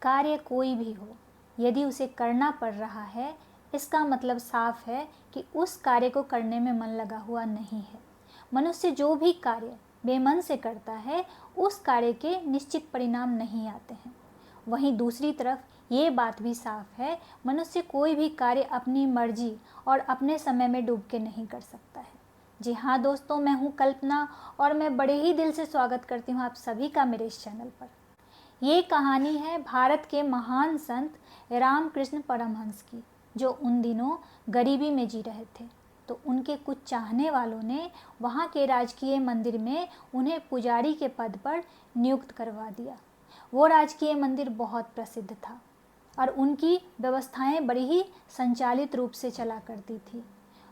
कार्य कोई भी हो, यदि उसे करना पड़ रहा है, इसका मतलब साफ है कि उस कार्य को करने में मन लगा हुआ नहीं है। मनुष्य जो भी कार्य बेमन से करता है, उस कार्य के निश्चित परिणाम नहीं आते हैं। वहीं दूसरी तरफ ये बात भी साफ है, मनुष्य कोई भी कार्य अपनी मर्जी और अपने समय में डूब के नहीं कर सकता है। जी हाँ दोस्तों, मैं हूँ कल्पना और मैं बड़े ही दिल से स्वागत करती हूँ आप सभी का मेरे इस चैनल पर। ये कहानी है भारत के महान संत रामकृष्ण परमहंस की, जो उन दिनों गरीबी में जी रहे थे। तो उनके कुछ चाहने वालों ने वहाँ के राजकीय मंदिर में उन्हें पुजारी के पद पर नियुक्त करवा दिया। वो राजकीय मंदिर बहुत प्रसिद्ध था और उनकी व्यवस्थाएं बड़ी ही संचालित रूप से चला करती थी।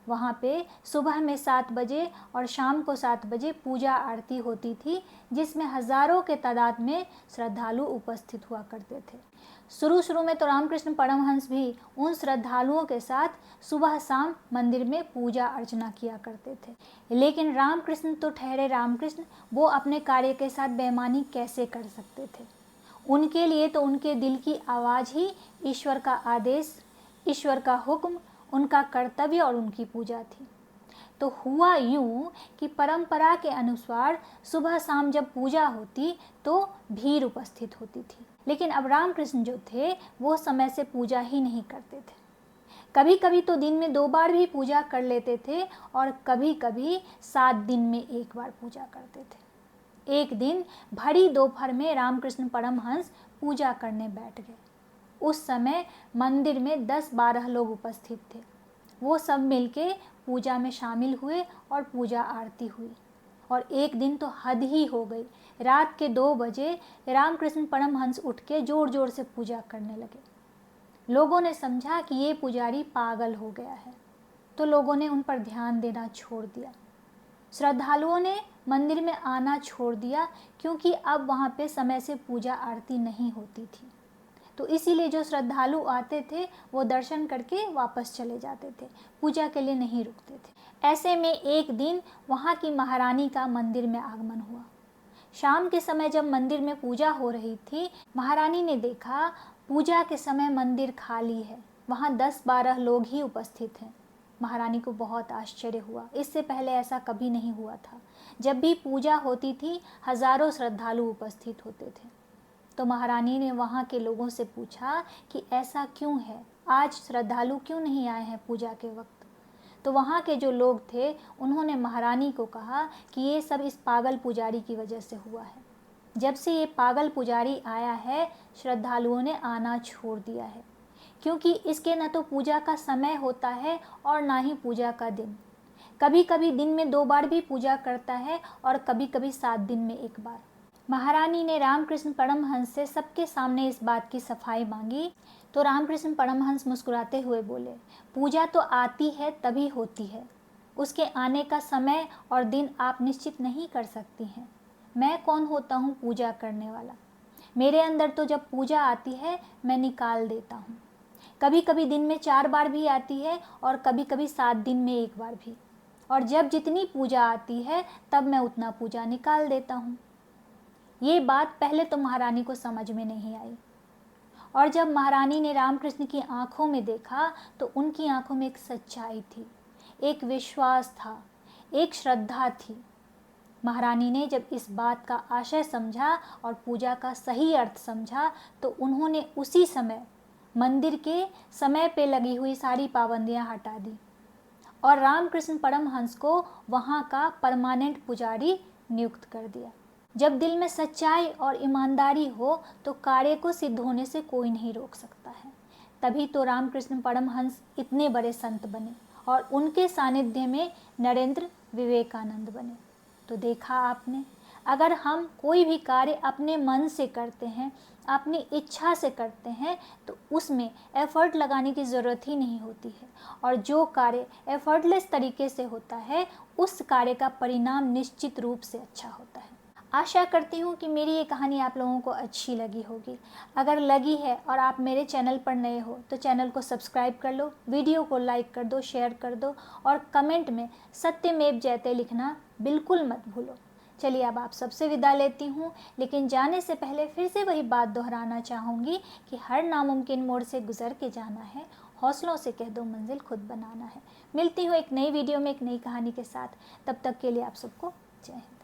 वहाँ पे सुबह में 7 बजे और शाम को 7 बजे पूजा आरती होती थी, जिसमें हजारों के तादाद में श्रद्धालु उपस्थित हुआ करते थे। शुरू में तो रामकृष्ण परमहंस भी उन श्रद्धालुओं के साथ सुबह शाम मंदिर में पूजा अर्चना किया करते थे। लेकिन रामकृष्ण तो ठहरे रामकृष्ण, वो अपने कार्य के साथ बेईमानी कैसे कर सकते थे। उनके लिए तो उनके दिल की आवाज़ ही ईश्वर का आदेश, ईश्वर का हुक्म, उनका कर्तव्य और उनकी पूजा थी। तो हुआ यूं कि परंपरा के अनुसार सुबह शाम जब पूजा होती तो भीड़ उपस्थित होती थी। लेकिन अब रामकृष्ण जो थे वो समय से पूजा ही नहीं करते थे। कभी कभी तो दिन में 2 बार भी पूजा कर लेते थे और कभी कभी 7 दिन में 1 बार पूजा करते थे। एक दिन भरी दोपहर में रामकृष्ण परमहंस पूजा करने बैठ गए। उस समय मंदिर में 10-12 लोग उपस्थित थे। वो सब मिलके पूजा में शामिल हुए और पूजा आरती हुई। और एक दिन तो हद ही हो गई। रात के 2 बजे रामकृष्ण परमहंस उठ के जोर जोर से पूजा करने लगे। लोगों ने समझा कि ये पुजारी पागल हो गया है, तो लोगों ने उन पर ध्यान देना छोड़ दिया। श्रद्धालुओं ने मंदिर में आना छोड़ दिया, क्योंकि अब वहाँ पे समय से पूजा आरती नहीं होती थी। तो इसीलिए जो श्रद्धालु आते थे वो दर्शन करके वापस चले जाते थे, पूजा के लिए नहीं रुकते थे। ऐसे में एक दिन वहाँ की महारानी का मंदिर में आगमन हुआ। शाम के समय जब मंदिर में पूजा हो रही थी, महारानी ने देखा पूजा के समय मंदिर खाली है, वहाँ 10-12 लोग ही उपस्थित हैं। महारानी को बहुत आश्चर्य हुआ, इससे पहले ऐसा कभी नहीं हुआ था। जब भी पूजा होती थी हजारों श्रद्धालु उपस्थित होते थे। तो महारानी ने वहाँ के लोगों से पूछा कि ऐसा क्यों है, आज श्रद्धालु क्यों नहीं आए हैं पूजा के वक्त। तो वहाँ के जो लोग थे उन्होंने महारानी को कहा कि ये सब इस पागल पुजारी की वजह से हुआ है। जब से ये पागल पुजारी आया है, श्रद्धालुओं ने आना छोड़ दिया है, क्योंकि इसके न तो पूजा का समय होता है और ना ही पूजा का दिन। कभी कभी दिन में 2 बार भी पूजा करता है और कभी कभी 7 दिन में 1 बार। महारानी ने रामकृष्ण परमहंस से सबके सामने इस बात की सफाई मांगी। तो रामकृष्ण परमहंस मुस्कुराते हुए बोले, पूजा तो आती है तभी होती है, उसके आने का समय और दिन आप निश्चित नहीं कर सकती हैं। मैं कौन होता हूँ पूजा करने वाला। मेरे अंदर तो जब पूजा आती है मैं निकाल देता हूँ। कभी कभी दिन में 4 बार भी आती है और कभी कभी 7 दिन में 1 बार भी। और जब जितनी पूजा आती है तब मैं उतना पूजा निकाल देता हूँ। ये बात पहले तो महारानी को समझ में नहीं आई, और जब महारानी ने रामकृष्ण की आंखों में देखा तो उनकी आंखों में एक सच्चाई थी, एक विश्वास था, एक श्रद्धा थी। महारानी ने जब इस बात का आशय समझा और पूजा का सही अर्थ समझा तो उन्होंने उसी समय मंदिर के समय पे लगी हुई सारी पाबंदियां हटा दी और रामकृष्ण परमहंस को वहाँ का परमानेंट पुजारी नियुक्त कर दिया। जब दिल में सच्चाई और ईमानदारी हो तो कार्य को सिद्ध होने से कोई नहीं रोक सकता है। तभी तो रामकृष्ण परमहंस इतने बड़े संत बने और उनके सानिध्य में नरेंद्र विवेकानंद बने। तो देखा आपने, अगर हम कोई भी कार्य अपने मन से करते हैं, अपनी इच्छा से करते हैं, तो उसमें एफर्ट लगाने की ज़रूरत ही नहीं होती है। और जो कार्य एफर्टलेस तरीके से होता है उस कार्य का परिणाम निश्चित रूप से अच्छा होता है। आशा करती हूँ कि मेरी ये कहानी आप लोगों को अच्छी लगी होगी। अगर लगी है और आप मेरे चैनल पर नए हो तो चैनल को सब्सक्राइब कर लो, वीडियो को लाइक कर दो, शेयर कर दो और कमेंट में सत्यमेव जयते लिखना बिल्कुल मत भूलो। चलिए अब आप सबसे विदा लेती हूँ, लेकिन जाने से पहले फिर से वही बात दोहराना चाहूँगी कि हर नामुमकिन मोड़ से गुजर के जाना है, हौसलों से कह दो मंजिल खुद बनाना है। मिलती हूँ एक नई वीडियो में एक नई कहानी के साथ, तब तक के लिए आप सबको जय हिंद।